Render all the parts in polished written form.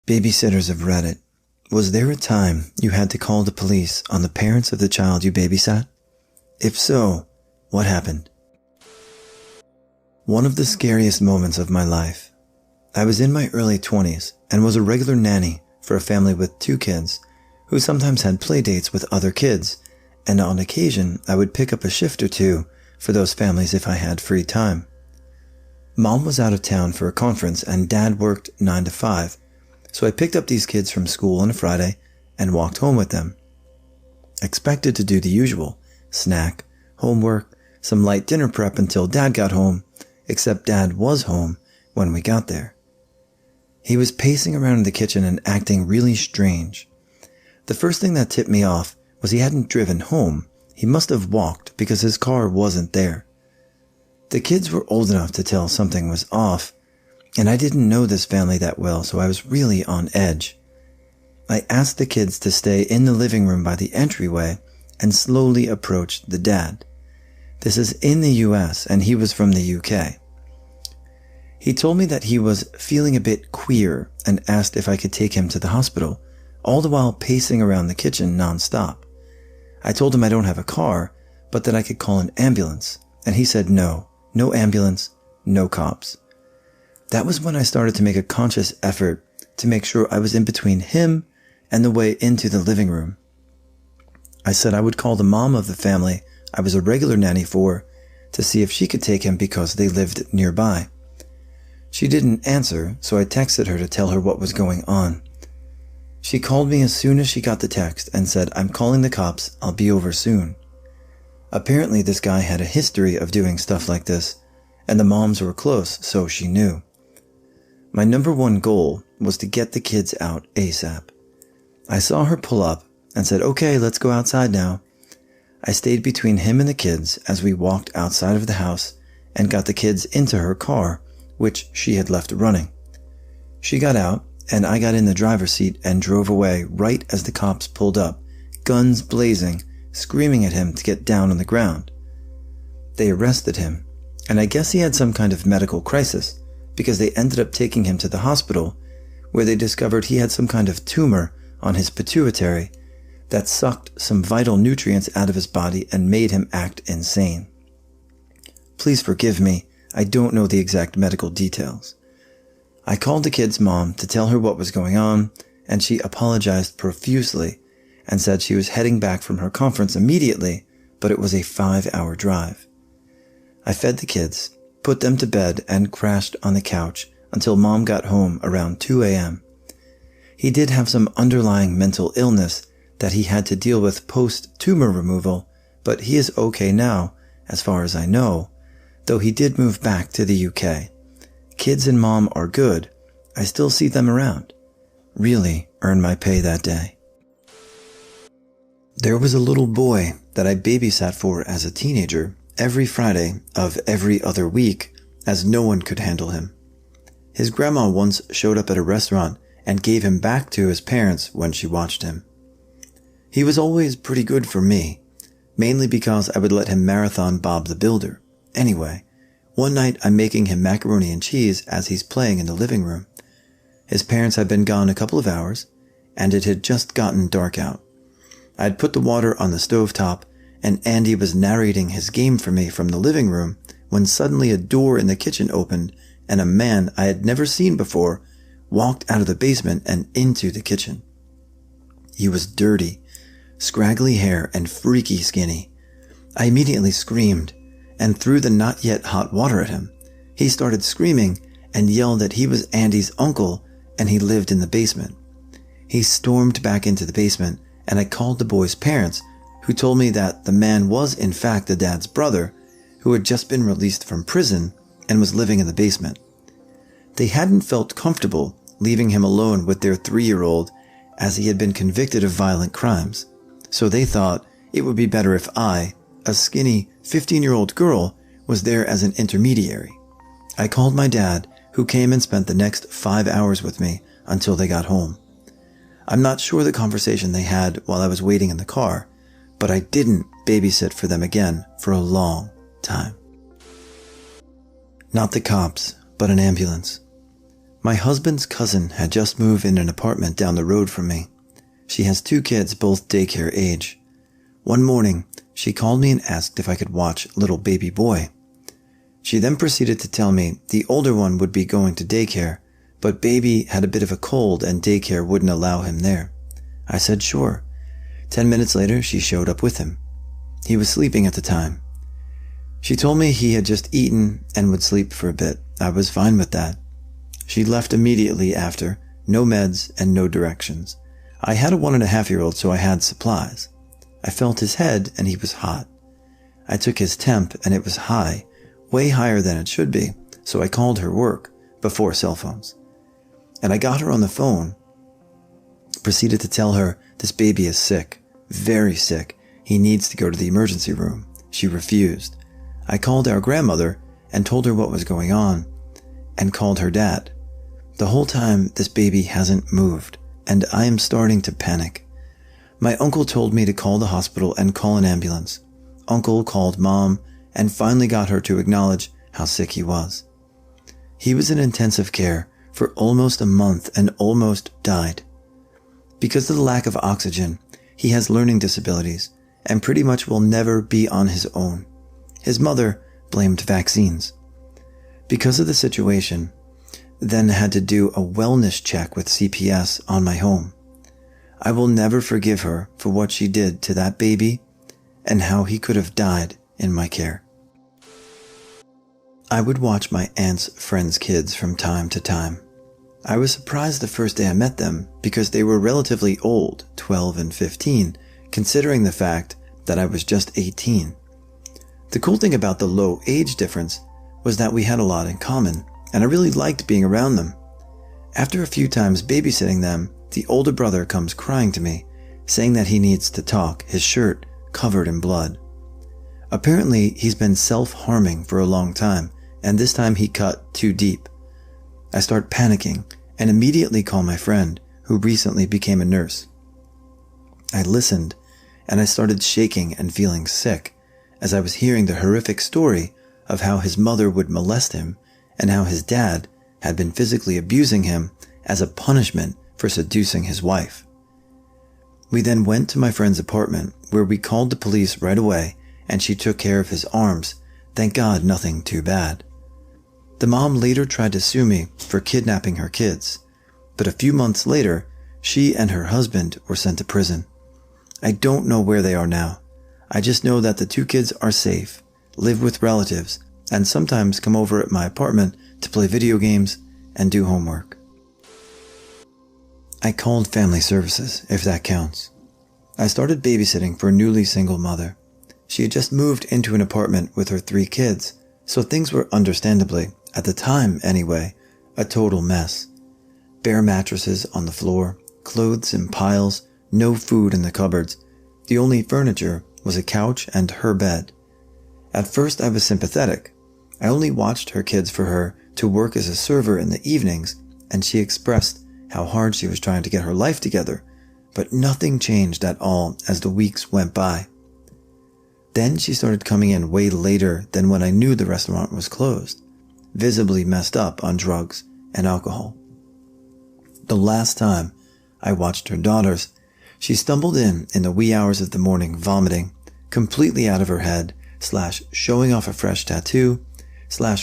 Babysitters have read it. Was there a time you had to call the police on the parents of the child you babysat? If so, what happened? One of the scariest moments of my life. I was in my early 20s and was a regular nanny for a family with 2 kids who sometimes had play dates with other kids, and on occasion I would pick up a shift or 2 for those families if I had free time. Mom was out of town for a conference and Dad worked 9 to 5. So I picked up these kids from school on a Friday and walked home with them. Expected to do the usual, snack, homework, some light dinner prep until Dad got home, except Dad was home when we got there. He was pacing around in the kitchen and acting really strange. The first thing that tipped me off was he hadn't driven home. He must have walked because his car wasn't there. The kids were old enough to tell something was off, and I didn't know this family that well, so I was really on edge. I asked the kids to stay in the living room by the entryway and slowly approached the dad. This is in the US and he was from the UK. He told me that he was feeling a bit queer and asked if I could take him to the hospital, all the while pacing around the kitchen nonstop. I told him I don't have a car, but that I could call an ambulance, and he said no ambulance, no cops. That was when I started to make a conscious effort to make sure I was in between him and the way into the living room. I said I would call the mom of the family I was a regular nanny for to see if she could take him because they lived nearby. She didn't answer, so I texted her to tell her what was going on. She called me as soon as she got the text and said, "I'm calling the cops, I'll be over soon." Apparently this guy had a history of doing stuff like this, and the moms were close, so she knew. My number one goal was to get the kids out ASAP. I saw her pull up and said, "Okay, let's go outside now." I stayed between him and the kids as we walked outside of the house and got the kids into her car, which she had left running. She got out and I got in the driver's seat and drove away right as the cops pulled up, guns blazing, screaming at him to get down on the ground. They arrested him, and I guess he had some kind of medical crisis, because they ended up taking him to the hospital, where they discovered he had some kind of tumor on his pituitary that sucked some vital nutrients out of his body and made him act insane. Please forgive me, I don't know the exact medical details. I called the kid's mom to tell her what was going on, and she apologized profusely and said she was heading back from her conference immediately, but it was a 5-hour drive. I fed the kids, put them to bed, and crashed on the couch until Mom got home around 2 a.m. He did have some underlying mental illness that he had to deal with post-tumor removal, but he is okay now, as far as I know, though he did move back to the UK. Kids and Mom are good. I still see them around. Really earned my pay that day. There was a little boy that I babysat for as a teenager every Friday of every other week, as no one could handle him. His grandma once showed up at a restaurant and gave him back to his parents when she watched him. He was always pretty good for me, mainly because I would let him marathon Bob the Builder. Anyway, one night I'm making him macaroni and cheese as he's playing in the living room. His parents had been gone a couple of hours, and it had just gotten dark out. I had put the water on the stovetop, and Andy was narrating his game for me from the living room when suddenly a door in the kitchen opened and a man I had never seen before walked out of the basement and into the kitchen. He was dirty, scraggly hair, and freaky skinny. I immediately screamed and threw the not yet hot water at him. He started screaming and yelled that he was Andy's uncle and he lived in the basement. He stormed back into the basement, and I called the boy's parents, who told me that the man was in fact the dad's brother, who had just been released from prison and was living in the basement. They hadn't felt comfortable leaving him alone with their 3-year-old, as he had been convicted of violent crimes, so they thought it would be better if I, a skinny 15-year-old girl, was there as an intermediary. I called my dad, who came and spent the next 5 hours with me until they got home. I'm not sure the conversation they had while I was waiting in the car, but I didn't babysit for them again for a long time. Not the cops, but an ambulance. My husband's cousin had just moved in an apartment down the road from me. She has 2 kids, both daycare age. One morning, she called me and asked if I could watch little baby boy. She then proceeded to tell me the older one would be going to daycare, but baby had a bit of a cold and daycare wouldn't allow him there. I said sure. 10 minutes later, she showed up with him. He was sleeping at the time. She told me he had just eaten and would sleep for a bit. I was fine with that. She left immediately after, no meds and no directions. I had a 1.5-year-old, so I had supplies. I felt his head and he was hot. I took his temp and it was high, way higher than it should be, so I called her work, before cell phones. And I got her on the phone, proceeded to tell her this baby is sick, very sick. He needs to go to the emergency room. She refused. I called our grandmother and told her what was going on and called her dad. The whole time this baby hasn't moved and I am starting to panic. My uncle told me to call the hospital and call an ambulance. Uncle called mom and finally got her to acknowledge how sick he was. He was in intensive care for almost a month and almost died. Because of the lack of oxygen, he has learning disabilities and pretty much will never be on his own. His mother blamed vaccines. Because of the situation, then had to do a wellness check with CPS on my home. I will never forgive her for what she did to that baby and how he could have died in my care. I would watch my aunt's friends' kids from time to time. I was surprised the first day I met them because they were relatively old, 12 and 15, considering the fact that I was just 18. The cool thing about the low age difference was that we had a lot in common, and I really liked being around them. After a few times babysitting them, the older brother comes crying to me, saying that he needs to talk, his shirt covered in blood. Apparently, he's been self-harming for a long time, and this time he cut too deep. I start panicking and immediately call my friend, who recently became a nurse. I listened, and I started shaking and feeling sick as I was hearing the horrific story of how his mother would molest him and how his dad had been physically abusing him as a punishment for seducing his wife. We then went to my friend's apartment where we called the police right away and she took care of his arms. Thank God, nothing too bad. The mom later tried to sue me for kidnapping her kids, but a few months later, she and her husband were sent to prison. I don't know where they are now. I just know that the 2 kids are safe, live with relatives, and sometimes come over at my apartment to play video games and do homework. I called family services, if that counts. I started babysitting for a newly single mother. She had just moved into an apartment with her 3 kids, so things were understandably, at the time anyway, a total mess. Bare mattresses on the floor, clothes in piles, no food in the cupboards. The only furniture was a couch and her bed. At first I was sympathetic. I only watched her kids for her to work as a server in the evenings, and she expressed how hard she was trying to get her life together, but nothing changed at all as the weeks went by. Then she started coming in way later than when I knew the restaurant was closed, visibly messed up on drugs and alcohol. The last time I watched her daughters, she stumbled in the wee hours of the morning vomiting, completely out of her head, /showing off a fresh tattoo,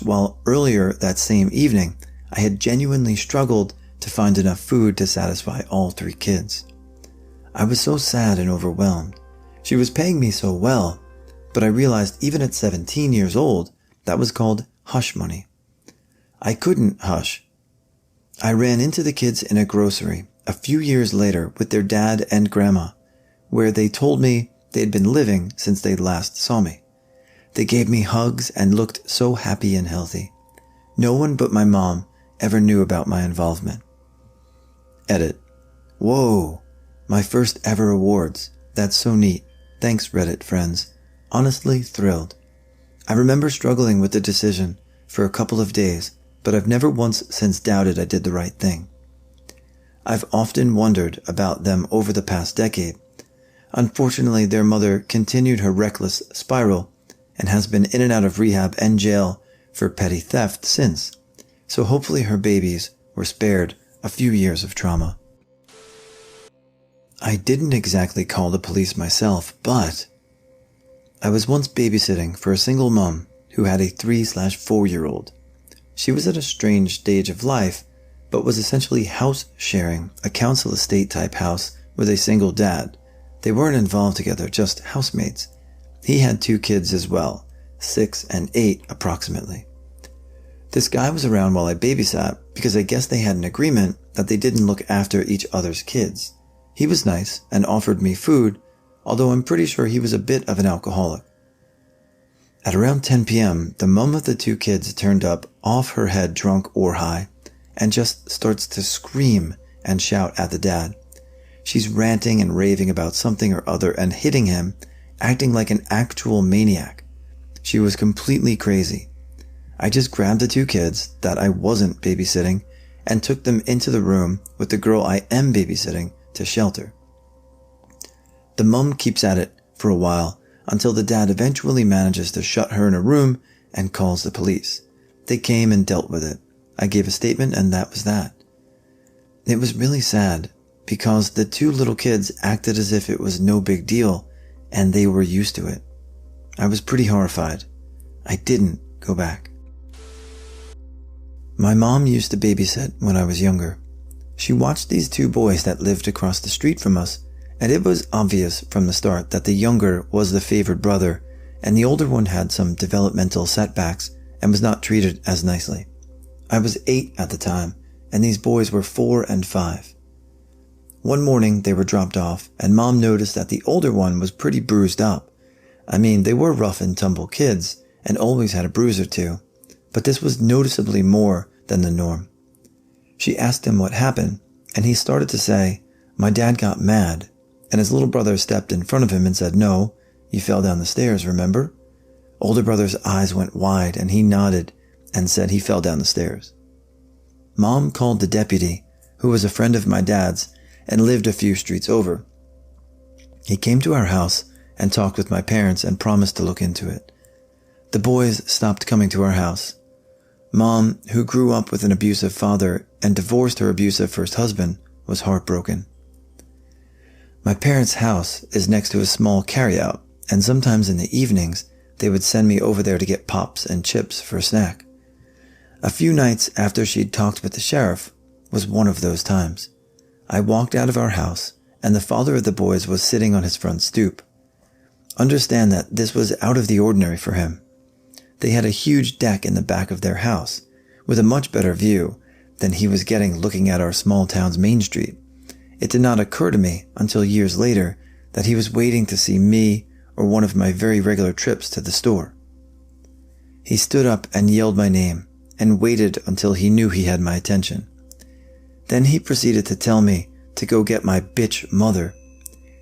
while earlier that same evening I had genuinely struggled to find enough food to satisfy all 3 kids. I was so sad and overwhelmed. She was paying me so well, but I realized even at 17 years old, that was called hush money. I couldn't hush. I ran into the kids in a grocery a few years later with their dad and grandma, where they told me they had been living since they last saw me. They gave me hugs and looked so happy and healthy. No one but my mom ever knew about my involvement. Edit. Whoa, my first ever awards. That's so neat. Thanks, Reddit friends. Honestly thrilled. I remember struggling with the decision for a couple of days, but I've never once since doubted I did the right thing. I've often wondered about them over the past decade. Unfortunately, their mother continued her reckless spiral and has been in and out of rehab and jail for petty theft since, so hopefully her babies were spared a few years of trauma. I didn't exactly call the police myself, but I was once babysitting for a single mom who had a 3/4-year-old. She was at a strange stage of life, but was essentially house sharing a council estate type house with a single dad. They weren't involved together, just housemates. He had 2 kids as well, 6 and 8 approximately. This guy was around while I babysat because I guess they had an agreement that they didn't look after each other's kids. He was nice and offered me food, although I'm pretty sure he was a bit of an alcoholic. At around 10 p.m., the mom of the 2 kids turned up off her head drunk or high and just starts to scream and shout at the dad. She's ranting and raving about something or other and hitting him, acting like an actual maniac. She was completely crazy. I just grabbed the 2 kids that I wasn't babysitting and took them into the room with the girl I am babysitting to shelter. The mom keeps at it for a while until the dad eventually manages to shut her in a room and calls the police. They came and dealt with it. I gave a statement and that was that. It was really sad because the 2 little kids acted as if it was no big deal and they were used to it. I was pretty horrified. I didn't go back. My mom used to babysit when I was younger. She watched these 2 boys that lived across the street from us, and it was obvious from the start that the younger was the favored brother, and the older one had some developmental setbacks and was not treated as nicely. I was 8 at the time, and these boys were 4 and 5. One morning they were dropped off, and Mom noticed that the older one was pretty bruised up. I mean, they were rough and tumble kids, and always had a bruise or 2, but this was noticeably more than the norm. She asked him what happened, and he started to say, "My dad got mad," and his little brother stepped in front of him and said, "No, you fell down the stairs, remember?" Older brother's eyes went wide, and he nodded and said he fell down the stairs. Mom called the deputy, who was a friend of my dad's and lived a few streets over. He came to our house and talked with my parents and promised to look into it. The boys stopped coming to our house. Mom, who grew up with an abusive father and divorced her abusive first husband, was heartbroken. My parents' house is next to a small carryout, and sometimes in the evenings, they would send me over there to get pops and chips for a snack. A few nights after she'd talked with the sheriff was one of those times. I walked out of our house, and the father of the boys was sitting on his front stoop. Understand that this was out of the ordinary for him. They had a huge deck in the back of their house, with a much better view than he was getting looking at our small town's main street. It did not occur to me until years later that he was waiting to see me or one of my very regular trips to the store. He stood up and yelled my name and waited until he knew he had my attention. Then he proceeded to tell me to go get my bitch mother,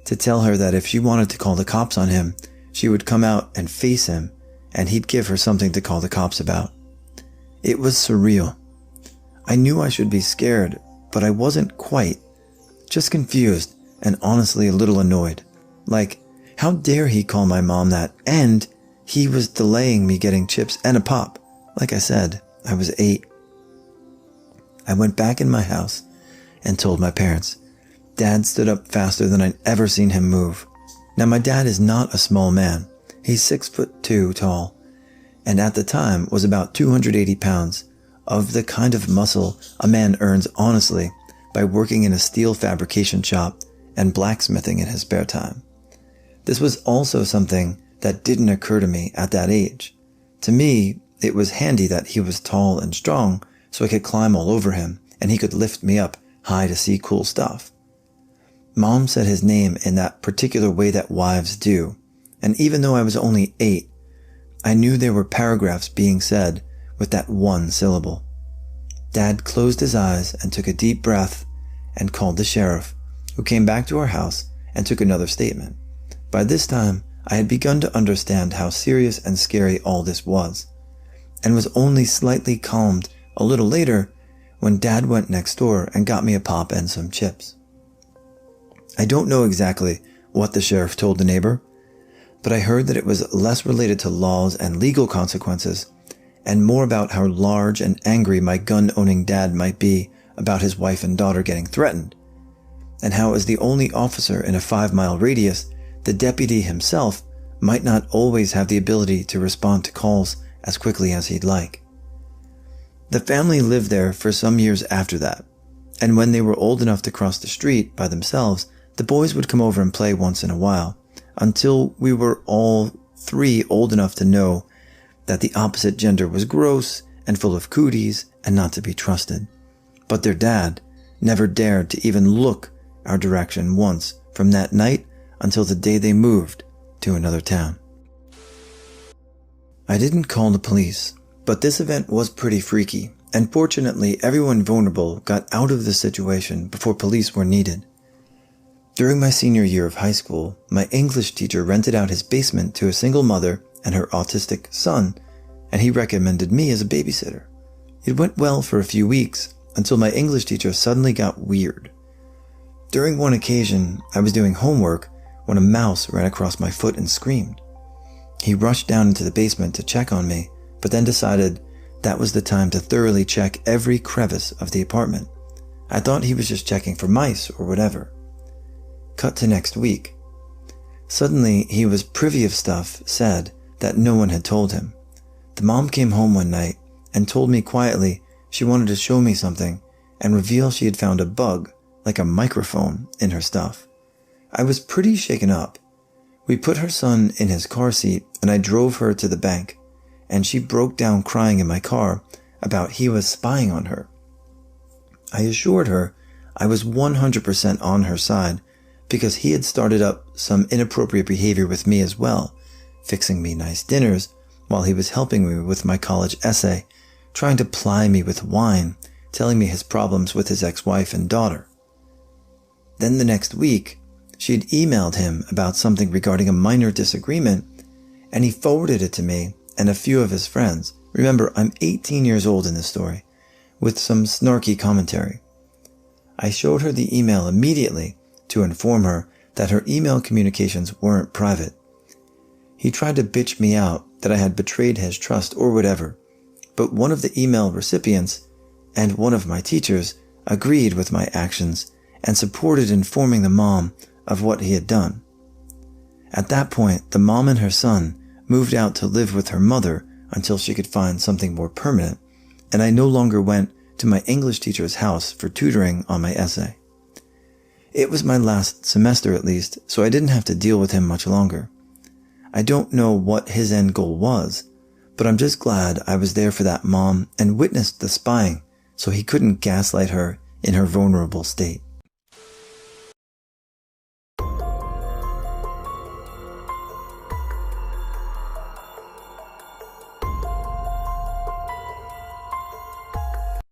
to tell her that if she wanted to call the cops on him, she would come out and face him and he'd give her something to call the cops about. It was surreal. I knew I should be scared, but I wasn't quite. Just confused and honestly a little annoyed. Like, how dare he call my mom that, and he was delaying me getting chips and a pop. Like I said, I was 8. I went back in my house and told my parents. Dad stood up faster than I'd ever seen him move. Now my dad is not a small man. He's 6'2" tall, and at the time was about 280 pounds, of the kind of muscle a man earns honestly by working in a steel fabrication shop and blacksmithing in his spare time. This was also something that didn't occur to me at that age. To me, it was handy that he was tall and strong so I could climb all over him and he could lift me up high to see cool stuff. Mom said his name in that particular way that wives do, and even though I was only 8, I knew there were paragraphs being said with that one syllable. Dad closed his eyes and took a deep breath and called the sheriff, who came back to our house and took another statement. By this time, I had begun to understand how serious and scary all this was, and was only slightly calmed a little later when Dad went next door and got me a pop and some chips. I don't know exactly what the sheriff told the neighbor, but I heard that it was less related to laws and legal consequences and more about how large and angry my gun-owning dad might be about his wife and daughter getting threatened, and how as the only officer in a 5-mile radius, the deputy himself might not always have the ability to respond to calls as quickly as he'd like. The family lived there for some years after that, and when they were old enough to cross the street by themselves, the boys would come over and play once in a while, until we were all 3 old enough to know that the opposite gender was gross and full of cooties and not to be trusted. But their dad never dared to even look our direction once from that night until the day they moved to another town. I didn't call the police, but this event was pretty freaky, and fortunately everyone vulnerable got out of the situation before police were needed. During my senior year of high school, my English teacher rented out his basement to a single mother and her autistic son, and he recommended me as a babysitter. It went well for a few weeks until my English teacher suddenly got weird. During one occasion, I was doing homework when a mouse ran across my foot and screamed. He rushed down into the basement to check on me, but then decided that was the time to thoroughly check every crevice of the apartment. I thought he was just checking for mice or whatever. Cut to next week. Suddenly, he was privy of stuff said that no one had told him. The mom came home one night and told me quietly she wanted to show me something and reveal she had found a bug, like a microphone, in her stuff. I was pretty shaken up. We put her son in his car seat and I drove her to the bank, and she broke down crying in my car about he was spying on her. I assured her I was 100% on her side because he had started up some inappropriate behavior with me as well, fixing me nice dinners while he was helping me with my college essay, trying to ply me with wine, telling me his problems with his ex-wife and daughter. Then the next week, she had emailed him about something regarding a minor disagreement, and he forwarded it to me and a few of his friends. Remember, I'm 18 years old in this story, with some snarky commentary. I showed her the email immediately to inform her that her email communications weren't private. He tried to bitch me out that I had betrayed his trust or whatever, but one of the email recipients and one of my teachers agreed with my actions and supported informing the mom of what he had done. At that point, the mom and her son moved out to live with her mother until she could find something more permanent, and I no longer went to my English teacher's house for tutoring on my essay. It was my last semester at least, so I didn't have to deal with him much longer. I don't know what his end goal was, but I'm just glad I was there for that mom and witnessed the spying so he couldn't gaslight her in her vulnerable state.